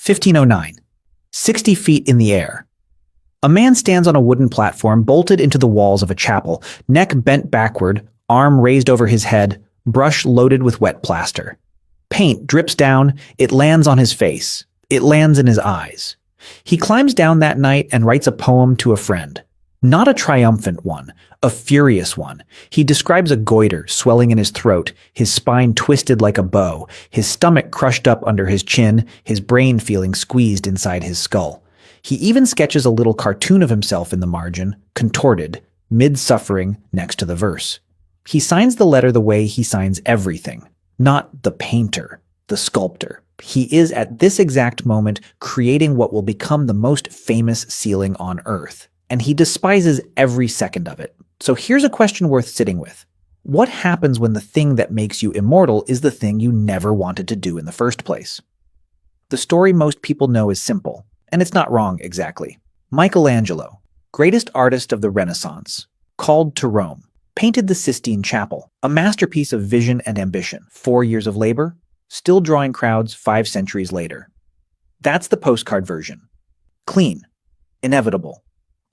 1509. 60 feet in the air. A man stands on a wooden platform bolted into the walls of a chapel, neck bent backward, arm raised over his head, brush loaded with wet plaster. Paint drips down, it lands on his face. It lands in his eyes. He climbs down that night and writes a poem to a friend. Not a triumphant one, a furious one. He describes a goiter swelling in his throat, his spine twisted like a bow, his stomach crushed up under his chin, his brain feeling squeezed inside his skull. He even sketches a little cartoon of himself in the margin, contorted, mid-suffering, next to the verse. He signs the letter the way he signs everything. Not the painter, the sculptor. He is at this exact moment creating what will become the most famous ceiling on Earth, and he despises every second of it. So here's a question worth sitting with. What happens when the thing that makes you immortal is the thing you never wanted to do in the first place? The story most people know is simple, and it's not wrong exactly. Michelangelo, greatest artist of the Renaissance, called to Rome, painted the Sistine Chapel, a masterpiece of vision and ambition. 4 years of labor, still drawing crowds 5 centuries later. That's the postcard version. Clean, inevitable,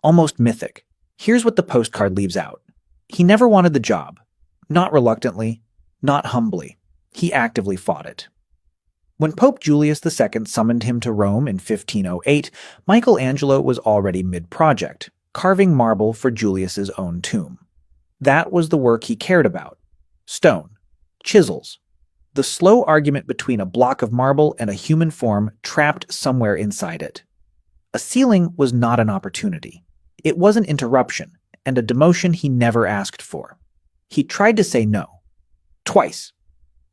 almost mythic. Here's what the postcard leaves out. He never wanted the job. Not reluctantly, not humbly. He actively fought it. When Pope Julius II summoned him to Rome in 1508, Michelangelo was already mid-project, carving marble for Julius's own tomb. That was the work he cared about. Stone, chisels, the slow argument between a block of marble and a human form trapped somewhere inside it. A ceiling was not an opportunity. It was an interruption, and a demotion he never asked for. He tried to say no. Twice.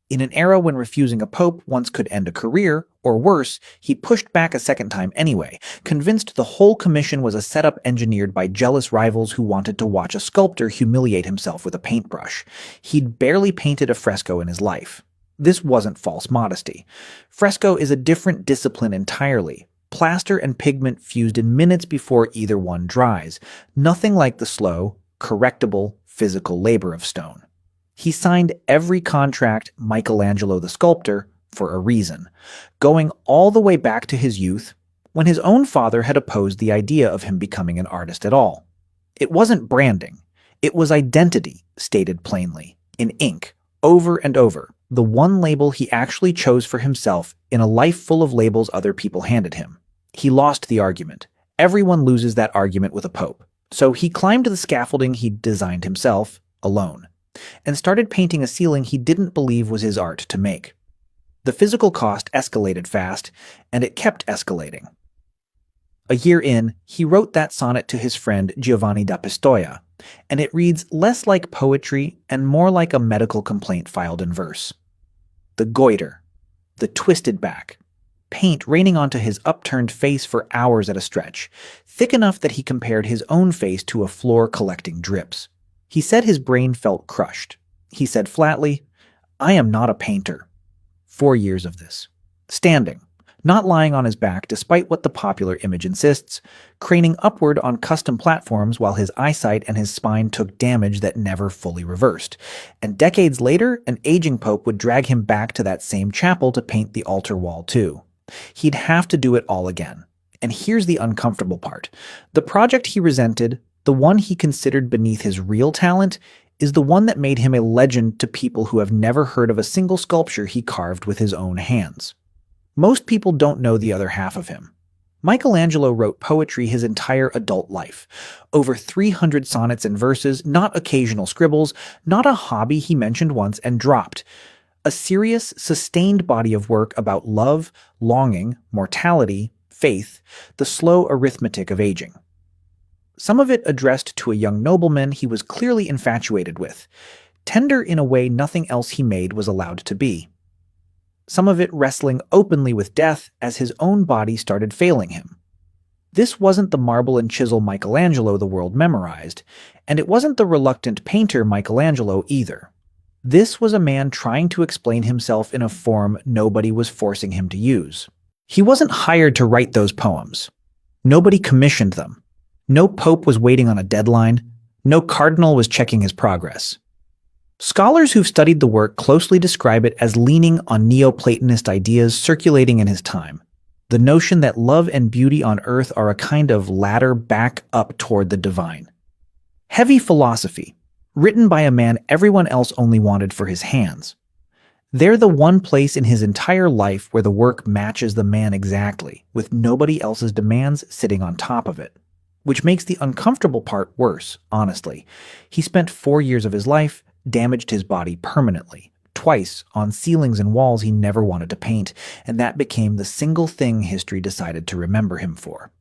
In an era when refusing a pope once could end a career, or worse, he pushed back a second time anyway, convinced the whole commission was a setup engineered by jealous rivals who wanted to watch a sculptor humiliate himself with a paintbrush. He'd barely painted a fresco in his life. This wasn't false modesty. Fresco is a different discipline entirely. Plaster and pigment fused in minutes before either one dries. Nothing like the slow, correctable, physical labor of stone. He signed every contract, Michelangelo the sculptor, for a reason, going all the way back to his youth, when his own father had opposed the idea of him becoming an artist at all. It wasn't branding. It was identity, stated plainly, in ink, over and over, the one label he actually chose for himself in a life full of labels other people handed him. He lost the argument. Everyone loses that argument with a pope. So he climbed the scaffolding he'd designed himself, alone, and started painting a ceiling he didn't believe was his art to make. The physical cost escalated fast, and it kept escalating. A year in, he wrote that sonnet to his friend Giovanni da Pistoia, and it reads less like poetry and more like a medical complaint filed in verse. The goiter, the twisted back, paint raining onto his upturned face for hours at a stretch, thick enough that he compared his own face to a floor collecting drips. He said his brain felt crushed. He said flatly, "I am not a painter." 4 years of this. Standing, not lying on his back despite what the popular image insists, craning upward on custom platforms while his eyesight and his spine took damage that never fully reversed. And decades later, an aging pope would drag him back to that same chapel to paint the altar wall too. He'd have to do it all again. And here's the uncomfortable part. The project he resented, the one he considered beneath his real talent, is the one that made him a legend to people who have never heard of a single sculpture he carved with his own hands. Most people don't know the other half of him. Michelangelo wrote poetry his entire adult life. Over 300 sonnets and verses, not occasional scribbles, not a hobby he mentioned once and dropped. A serious, sustained body of work about love, longing, mortality, faith, the slow arithmetic of aging. Some of it addressed to a young nobleman he was clearly infatuated with, tender in a way nothing else he made was allowed to be. Some of it wrestling openly with death as his own body started failing him. This wasn't the marble and chisel Michelangelo the world memorized, and it wasn't the reluctant painter Michelangelo either. This was a man trying to explain himself in a form nobody was forcing him to use. He wasn't hired to write those poems. Nobody commissioned them. No pope was waiting on a deadline. No cardinal was checking his progress. Scholars who've studied the work closely describe it as leaning on Neoplatonist ideas circulating in his time. the notion that love and beauty on earth are a kind of ladder back up toward the divine. Heavy philosophy, written by a man everyone else only wanted for his hands. They're the one place in his entire life where the work matches the man exactly, with nobody else's demands sitting on top of it. Which makes the uncomfortable part worse, honestly. He spent 4 years of his life, damaged his body permanently, twice on ceilings and walls he never wanted to paint, and that became the single thing history decided to remember him for.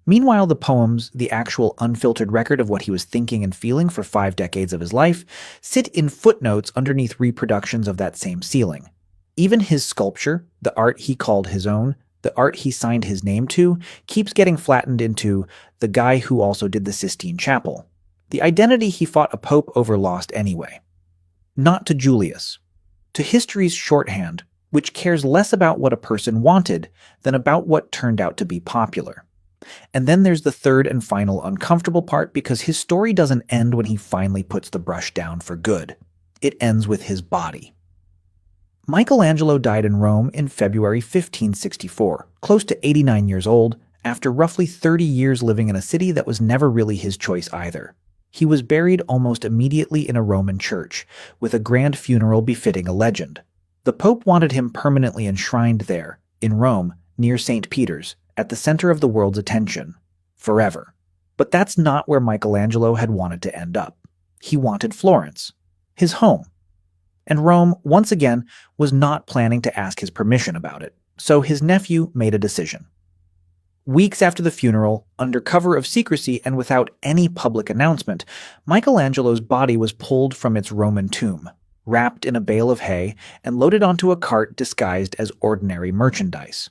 Meanwhile, the poems, the actual unfiltered record of what he was thinking and feeling for 5 decades of his life, sit in footnotes underneath reproductions of that same ceiling. Even his sculpture, the art he called his own, the art he signed his name to, keeps getting flattened into the guy who also did the Sistine Chapel. The identity he fought a pope over lost anyway. Not to Julius. To history's shorthand, which cares less about what a person wanted than about what turned out to be popular. And then there's the third and final uncomfortable part, because his story doesn't end when he finally puts the brush down for good. It ends with his body. Michelangelo died in Rome in February 1564, close to 89 years old, after roughly 30 years living in a city that was never really his choice either. He was buried almost immediately in a Roman church, with a grand funeral befitting a legend. The Pope wanted him permanently enshrined there, in Rome, near St. Peter's, at the center of the world's attention, forever. But that's not where Michelangelo had wanted to end up. He wanted Florence, his home. And Rome, once again, was not planning to ask his permission about it, so his nephew made a decision. Weeks after the funeral, under cover of secrecy and without any public announcement, Michelangelo's body was pulled from its Roman tomb, wrapped in a bale of hay, and loaded onto a cart disguised as ordinary merchandise.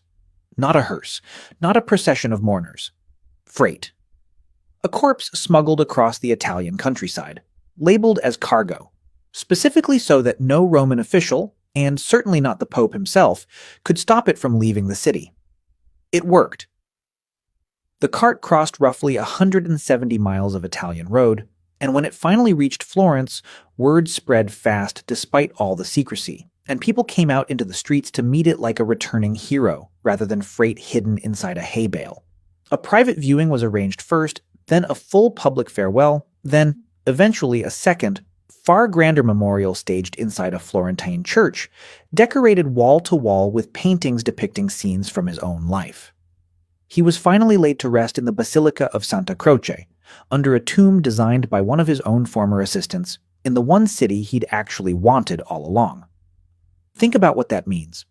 Not a hearse, not a procession of mourners. Freight. A corpse smuggled across the Italian countryside, labeled as cargo, specifically so that no Roman official, and certainly not the Pope himself, could stop it from leaving the city. It worked. The cart crossed roughly 170 miles of Italian road, and when it finally reached Florence, word spread fast despite all the secrecy, and people came out into the streets to meet it like a returning hero, rather than freight hidden inside a hay bale. A private viewing was arranged first, then a full public farewell, then, eventually, a second, far grander memorial staged inside a Florentine church, decorated wall-to-wall with paintings depicting scenes from his own life. He was finally laid to rest in the Basilica of Santa Croce, under a tomb designed by one of his own former assistants, in the one city he'd actually wanted all along. Think about what that means.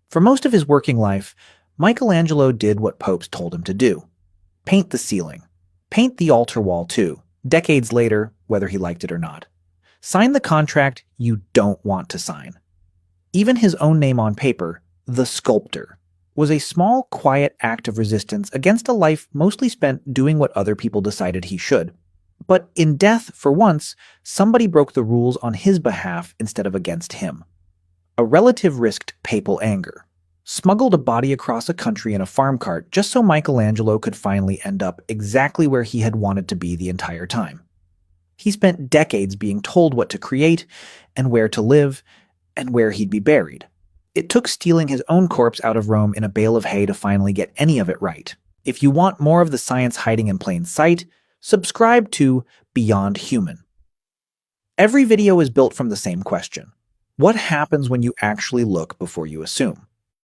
For most of his working life, Michelangelo did what popes told him to do. Paint the ceiling. Paint the altar wall too, decades later, whether he liked it or not. Sign the contract you don't want to sign. Even his own name on paper, the sculptor, was a small, quiet act of resistance against a life mostly spent doing what other people decided he should. But in death, for once, somebody broke the rules on his behalf instead of against him. A relative risked papal anger, smuggled a body across a country in a farm cart just so Michelangelo could finally end up exactly where he had wanted to be the entire time. He spent decades being told what to create, and where to live, and where he'd be buried. It took stealing his own corpse out of Rome in a bale of hay to finally get any of it right. If you want more of the science hiding in plain sight, subscribe to Beyond Human. Every video is built from the same question. What happens when you actually look before you assume?